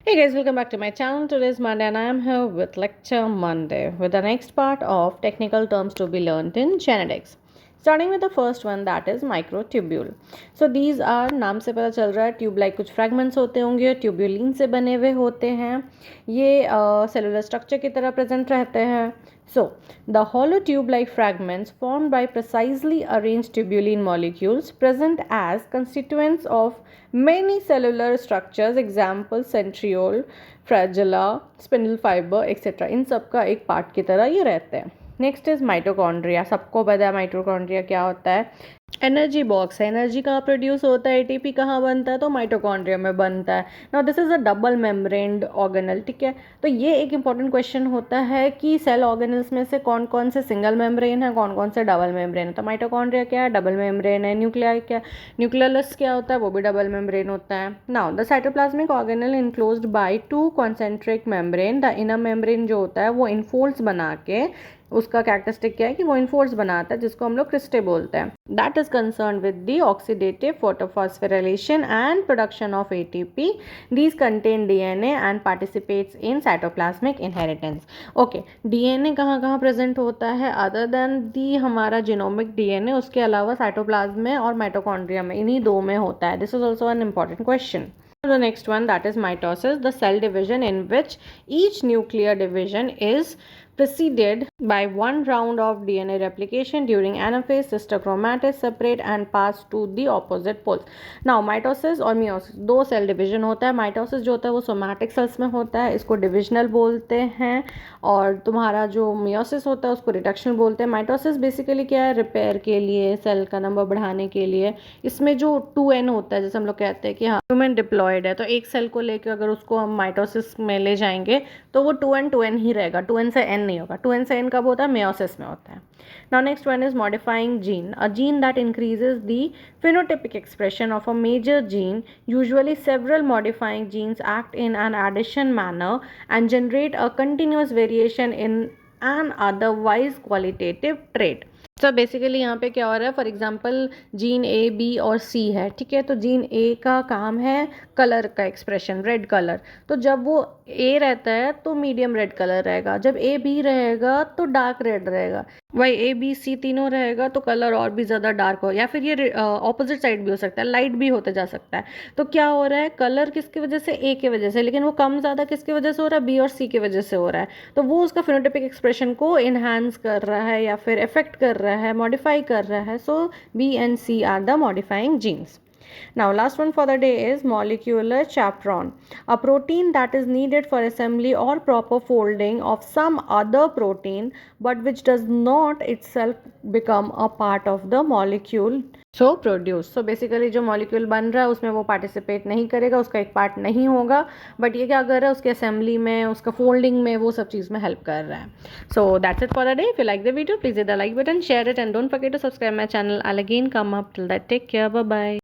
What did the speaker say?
Hey guys, welcome back to my channel. Today is Monday and I am here with Lecture Monday with the next part of technical terms to be learned in genetics. Starting with the first one, that is microtubule. So these are, नाम से पता चल रहा है tube like कुछ fragments होते होंगे, tubulin से बने हुए होते हैं, ये सेलुलर स्ट्रक्चर की तरह प्रेजेंट रहते हैं. So, the hollow tube-like fragments formed by precisely arranged tubulin molecules present as constituents of many cellular structures, example centriole, flagella, spindle fiber, etc. इन सब का एक पार्ट की तरह ये रहते हैं. Next is mitochondria. सबको पता है माइटोकॉन्ड्रिया क्या होता है. एनर्जी बॉक्स है. एनर्जी कहाँ प्रोड्यूस होता है, एटीपी कहाँ बनता है, तो माइटोकॉन्ड्रिया में बनता है. Now this is a double membraned organelle. ठीक है, तो ये एक इंपॉर्टेंट क्वेश्चन होता है कि सेल ऑर्गेनल्स में से कौन कौन से सिंगल मेम्ब्रेन है, कौन कौन से डबल मेम्ब्रेन है. तो माइटोकॉन्ड्रिया क्या है, डबल मेम्ब्रेन है. न्यूक्लियाई क्या, न्यूक्लियस क्या होता है, वो भी डबल मेम्ब्रेन होता है. Now the cytoplasmic organelle enclosed by two concentric membrane. The inner membrane जो होता है वो इनफोल्ड्स बना के, उसका कैरेक्टरिस्टिक क्या है कि वो इनफोल्ड्स बनाता है, जिसको हम लोग क्रिस्टे बोलते हैं. That is concern with the oxidative photophosphorylation and production of ATP. These contain DNA and participates in cytoplasmic inheritance. Okay, DNA कहाँ कहाँ प्रेजेंट होता है अदर देन दी हमारा जीनोमिक डीएनए, उसके अलावा साइटोप्लाज्म में और माइटोकॉन्ड्रिया में, इन्हीं दो में होता है. This is also an important question. The next one, that is mitosis, the cell division in which each nuclear division is preceded by one round of DNA replication. During anaphase, sister chromatids separate and pass to the opposite poles. Now mitosis और meiosis दो cell division होता है. Mitosis जो होता है वो somatic cells में होता है, इसको डिविजनल बोलते हैं. और तुम्हारा जो मियोसिस होता है उसको रिडक्शनल बोलते हैं. माइटोसिस बेसिकली क्या है, रिपेयर के लिए, सेल का नंबर बढ़ाने के लिए. इसमें जो 2n होता है, जैसे हम लोग कहते हैं कि हाँ ह्यूमन डिप्लॉयड है, तो एक सेल को लेकर अगर उसको हम माइटोसिस में ले जाएंगे तो वो 2n ही रहेगा, 2n से n नहीं होगा. 2n से n कब होता है, मेयोसिस में होता है. Now next one is modifying gene, a gene that increases the phenotypic expression of a major gene. Usually several modifying genes act in an addition manner and generate a continuous variation in an otherwise qualitative trait. तो basically यहाँ पे क्या हो रहा है, for example gene A, B और C है. ठीक है, तो जीन ए का काम है कलर का एक्सप्रेशन, रेड कलर. तो जब वो ए रहता है तो मीडियम रेड कलर रहेगा, जब ए बी रहेगा तो डार्क रेड रहेगा. वही ए बी सी तीनों रहेगा तो कलर और भी ज़्यादा डार्क हो, या फिर ये ऑपोजिट साइड भी हो सकता है, लाइट भी होते जा सकता है. तो क्या हो रहा है, कलर किसकी वजह से, ए की वजह से, लेकिन वो कम ज़्यादा किसकी वजह से हो रहा है, बी और सी की वजह से हो रहा है. तो वो उसका फिनोटाइपिक एक्सप्रेशन को इन्हांस कर रहा है या फिर इफेक्ट कर रहा है, मॉडिफाई कर रहा है. So B and C are the modifying genes. Now last one for the day is molecular chaperone, a protein that is needed for assembly or proper folding of some other protein but which does not itself become a part of the molecule so produce. So basically जो molecule बन रहा है उसमें वो participate नहीं करेगा, उसका एक part नहीं होगा, but ये क्या कर रहा है, उसके assembly में, उसका folding में, वो सब चीज़ में help कर रहा है. So that's it for the day. If you like the video, please hit the like button, share it and don't forget to subscribe my channel. I'll again come up. Till that, take care. Bye bye.